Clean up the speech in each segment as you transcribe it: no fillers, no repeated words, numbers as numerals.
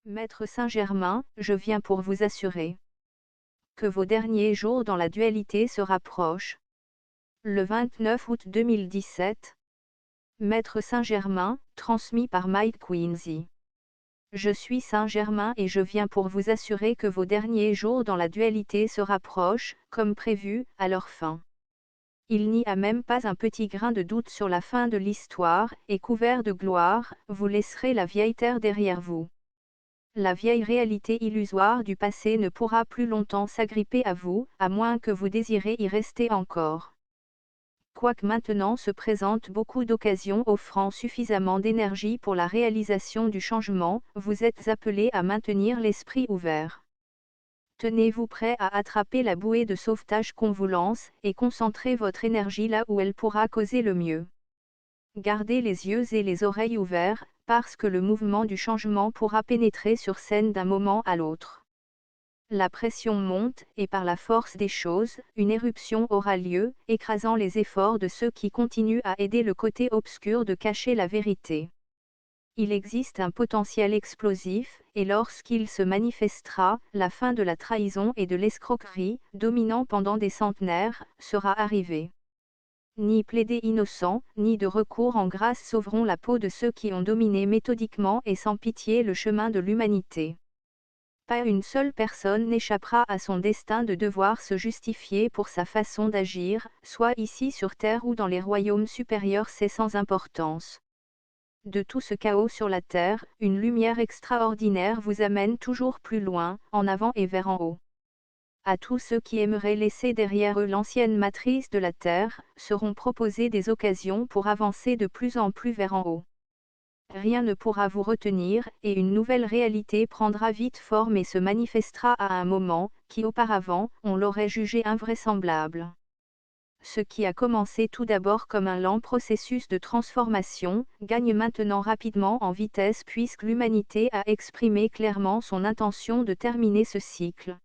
Maître Saint-Germain, je viens pour vous assurer que vos derniers jours dans la dualité se rapprochent. Le 29 août 2017. Maître Saint-Germain, transmis par Mike Quincy. Je suis Saint-Germain et je viens pour vous assurer que vos derniers jours dans la dualité se rapprochent, comme prévu, à leur fin. Il n'y a même pas un petit grain de doute sur la fin de l'histoire, et couvert de gloire, vous laisserez la vieille terre derrière vous. La vieille réalité illusoire du passé ne pourra plus longtemps s'agripper à vous, à moins que vous désirez y rester encore. Quoique maintenant se présentent beaucoup d'occasions offrant suffisamment d'énergie pour la réalisation du changement, vous êtes appelé à maintenir l'esprit ouvert. Tenez-vous prêt à attraper la bouée de sauvetage qu'on vous lance, et concentrez votre énergie là où elle pourra causer le mieux. Gardez les yeux et les oreilles ouverts, parce que le mouvement du changement pourra pénétrer sur scène d'un moment à l'autre. La pression monte, et par la force des choses, une éruption aura lieu, écrasant les efforts de ceux qui continuent à aider le côté obscur de cacher la vérité. Il existe un potentiel explosif, et lorsqu'il se manifestera, la fin de la trahison et de l'escroquerie, dominant pendant des centenaires, sera arrivée. Ni plaider innocent, ni de recours en grâce sauveront la peau de ceux qui ont dominé méthodiquement et sans pitié le chemin de l'humanité. Pas une seule personne n'échappera à son destin de devoir se justifier pour sa façon d'agir, soit ici sur terre ou dans les royaumes supérieurs, c'est sans importance. De tout ce chaos sur la terre, une lumière extraordinaire vous amène toujours plus loin, en avant et vers en haut. À tous ceux qui aimeraient laisser derrière eux l'ancienne matrice de la terre, seront proposées des occasions pour avancer de plus en plus vers en haut. Rien ne pourra vous retenir, et une nouvelle réalité prendra vite forme et se manifestera à un moment, qui auparavant, on l'aurait jugé invraisemblable. Ce qui a commencé tout d'abord comme un lent processus de transformation, gagne maintenant rapidement en vitesse puisque l'humanité a exprimé clairement son intention de terminer ce cycle.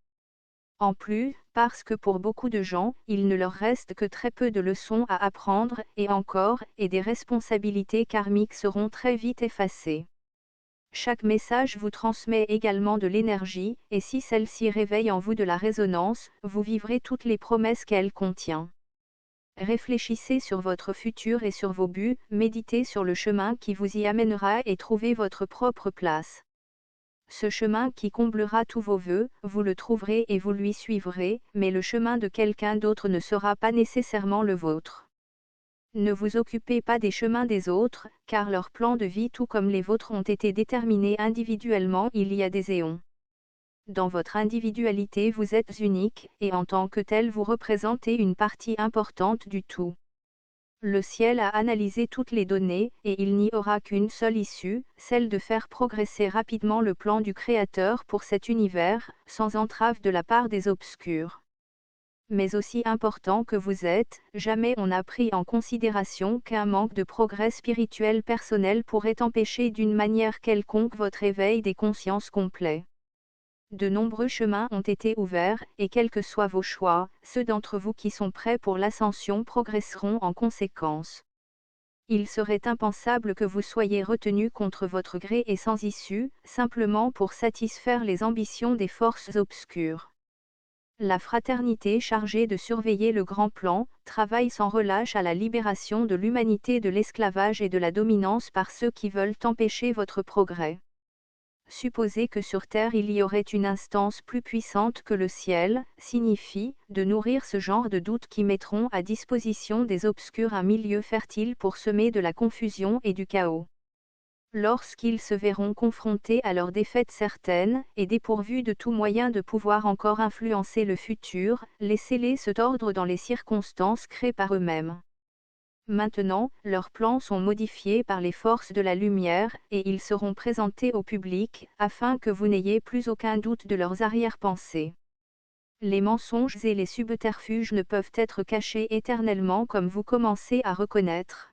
En plus, parce que pour beaucoup de gens, il ne leur reste que très peu de leçons à apprendre, et des responsabilités karmiques seront très vite effacées. Chaque message vous transmet également de l'énergie, et si celle-ci réveille en vous de la résonance, vous vivrez toutes les promesses qu'elle contient. Réfléchissez sur votre futur et sur vos buts, méditez sur le chemin qui vous y amènera et trouvez votre propre place. Ce chemin qui comblera tous vos vœux, vous le trouverez et vous lui suivrez, mais le chemin de quelqu'un d'autre ne sera pas nécessairement le vôtre. Ne vous occupez pas des chemins des autres, car leurs plans de vie tout comme les vôtres ont été déterminés individuellement il y a des éons. Dans votre individualité vous êtes unique, et en tant que tel vous représentez une partie importante du tout. Le ciel a analysé toutes les données, et il n'y aura qu'une seule issue, celle de faire progresser rapidement le plan du Créateur pour cet univers, sans entrave de la part des obscurs. Mais aussi important que vous êtes, jamais on n'a pris en considération qu'un manque de progrès spirituel personnel pourrait empêcher d'une manière quelconque votre éveil des consciences complet. De nombreux chemins ont été ouverts, et quels que soient vos choix, ceux d'entre vous qui sont prêts pour l'ascension progresseront en conséquence. Il serait impensable que vous soyez retenu contre votre gré et sans issue, simplement pour satisfaire les ambitions des forces obscures. La fraternité chargée de surveiller le grand plan, travaille sans relâche à la libération de l'humanité de l'esclavage et de la dominance par ceux qui veulent empêcher votre progrès. Supposer que sur terre il y aurait une instance plus puissante que le ciel, signifie de nourrir ce genre de doutes qui mettront à disposition des obscurs un milieu fertile pour semer de la confusion et du chaos. Lorsqu'ils se verront confrontés à leur défaite certaine, et dépourvus de tout moyen de pouvoir encore influencer le futur, laissez-les se tordre dans les circonstances créées par eux-mêmes. Maintenant, leurs plans sont modifiés par les forces de la lumière, et ils seront présentés au public, afin que vous n'ayez plus aucun doute de leurs arrière-pensées. Les mensonges et les subterfuges ne peuvent être cachés éternellement comme vous commencez à reconnaître.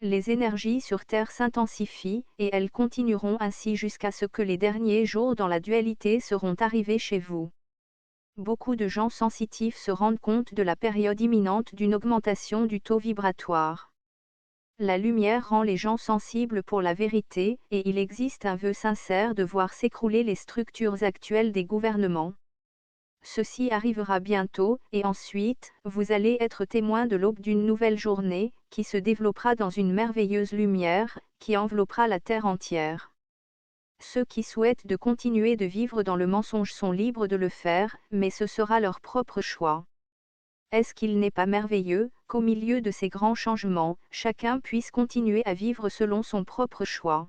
Les énergies sur Terre s'intensifient, et elles continueront ainsi jusqu'à ce que les derniers jours dans la dualité seront arrivés chez vous. Beaucoup de gens sensitifs se rendent compte de la période imminente d'une augmentation du taux vibratoire. La lumière rend les gens sensibles pour la vérité, et il existe un vœu sincère de voir s'écrouler les structures actuelles des gouvernements. Ceci arrivera bientôt, et ensuite, vous allez être témoin de l'aube d'une nouvelle journée, qui se développera dans une merveilleuse lumière, qui enveloppera la terre entière. Ceux qui souhaitent de continuer de vivre dans le mensonge sont libres de le faire, mais ce sera leur propre choix. Est-ce qu'il n'est pas merveilleux, qu'au milieu de ces grands changements, chacun puisse continuer à vivre selon son propre choix?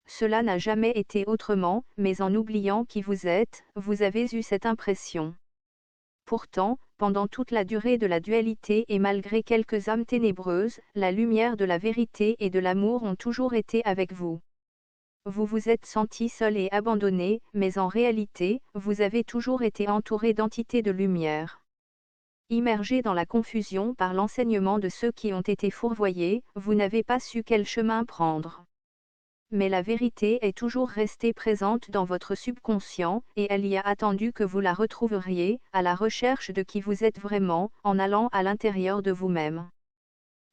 Cela n'a jamais été autrement, mais en oubliant qui vous êtes, vous avez eu cette impression. Pourtant, pendant toute la durée de la dualité et malgré quelques âmes ténébreuses, la lumière de la vérité et de l'amour ont toujours été avec vous. Vous vous êtes senti seul et abandonné, mais en réalité, vous avez toujours été entouré d'entités de lumière. Immergé dans la confusion par l'enseignement de ceux qui ont été fourvoyés, vous n'avez pas su quel chemin prendre. Mais la vérité est toujours restée présente dans votre subconscient, et elle y a attendu que vous la retrouveriez, à la recherche de qui vous êtes vraiment, en allant à l'intérieur de vous-même.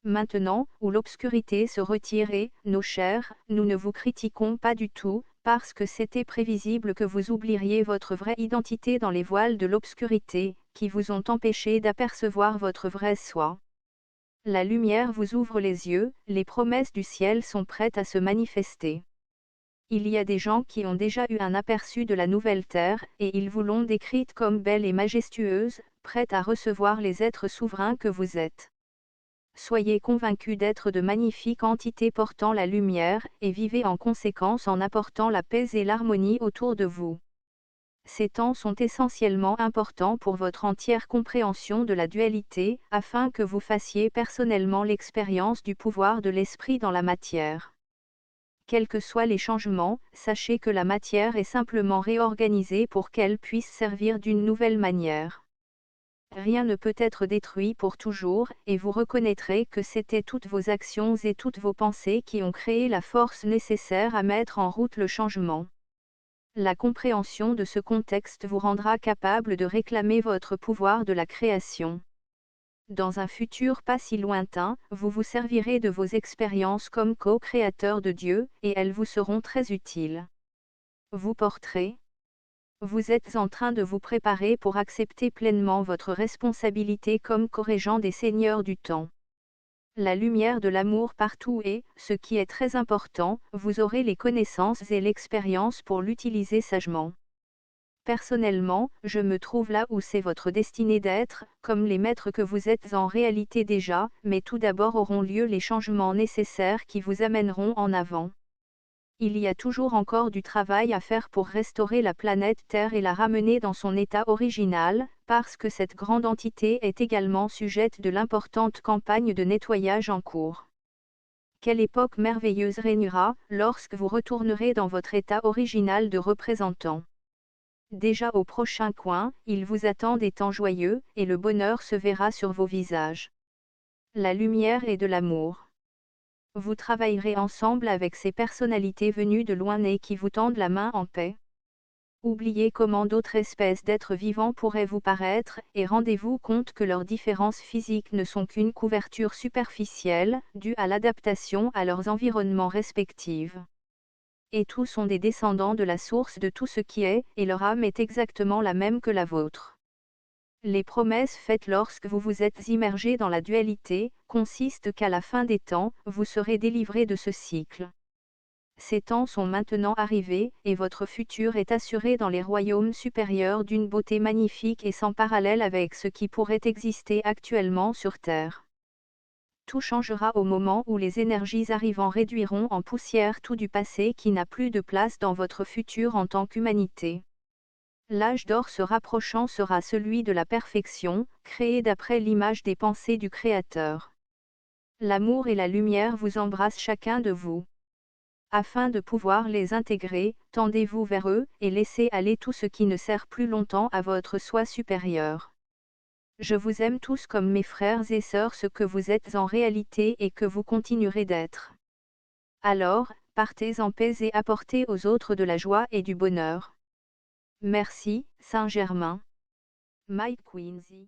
Maintenant, où l'obscurité se retire, nos chers, nous ne vous critiquons pas du tout, parce que c'était prévisible que vous oublieriez votre vraie identité dans les voiles de l'obscurité, qui vous ont empêché d'apercevoir votre vrai soi. La lumière vous ouvre les yeux, les promesses du ciel sont prêtes à se manifester. Il y a des gens qui ont déjà eu un aperçu de la nouvelle terre, et ils vous l'ont décrite comme belle et majestueuse, prête à recevoir les êtres souverains que vous êtes. Soyez convaincus d'être de magnifiques entités portant la lumière, et vivez en conséquence en apportant la paix et l'harmonie autour de vous. Ces temps sont essentiellement importants pour votre entière compréhension de la dualité, afin que vous fassiez personnellement l'expérience du pouvoir de l'esprit dans la matière. Quels que soient les changements, sachez que la matière est simplement réorganisée pour qu'elle puisse servir d'une nouvelle manière. Rien ne peut être détruit pour toujours, et vous reconnaîtrez que c'était toutes vos actions et toutes vos pensées qui ont créé la force nécessaire à mettre en route le changement. La compréhension de ce contexte vous rendra capable de réclamer votre pouvoir de la création. Dans un futur pas si lointain, vous vous servirez de vos expériences comme co-créateurs de Dieu, et elles vous seront très utiles. Vous porterez. Vous êtes en train de vous préparer pour accepter pleinement votre responsabilité comme co-régent des seigneurs du temps. La lumière de l'amour partout et, ce qui est très important, vous aurez les connaissances et l'expérience pour l'utiliser sagement. Personnellement, je me trouve là où c'est votre destinée d'être, comme les maîtres que vous êtes en réalité déjà, mais tout d'abord auront lieu les changements nécessaires qui vous amèneront en avant. Il y a toujours encore du travail à faire pour restaurer la planète Terre et la ramener dans son état original, parce que cette grande entité est également sujette de l'importante campagne de nettoyage en cours. Quelle époque merveilleuse régnera, lorsque vous retournerez dans votre état original de représentant. Déjà au prochain coin, il vous attend des temps joyeux, et le bonheur se verra sur vos visages. La lumière et de l'amour. Vous travaillerez ensemble avec ces personnalités venues de loin et qui vous tendent la main en paix. Oubliez comment d'autres espèces d'êtres vivants pourraient vous paraître, et rendez-vous compte que leurs différences physiques ne sont qu'une couverture superficielle, due à l'adaptation à leurs environnements respectifs. Et tous sont des descendants de la source de tout ce qui est, et leur âme est exactement la même que la vôtre. Les promesses faites lorsque vous vous êtes immergé dans la dualité, consistent qu'à la fin des temps, vous serez délivré de ce cycle. Ces temps sont maintenant arrivés, et votre futur est assuré dans les royaumes supérieurs d'une beauté magnifique et sans parallèle avec ce qui pourrait exister actuellement sur Terre. Tout changera au moment où les énergies arrivant réduiront en poussière tout du passé qui n'a plus de place dans votre futur en tant qu'humanité. L'âge d'or se rapprochant sera celui de la perfection, créé d'après l'image des pensées du Créateur. L'amour et la lumière vous embrassent chacun de vous. Afin de pouvoir les intégrer, tendez-vous vers eux, et laissez aller tout ce qui ne sert plus longtemps à votre soi supérieur. Je vous aime tous comme mes frères et sœurs ce que vous êtes en réalité et que vous continuerez d'être. Alors, partez en paix et apportez aux autres de la joie et du bonheur. Merci, Saint-Germain. Mike Quincy.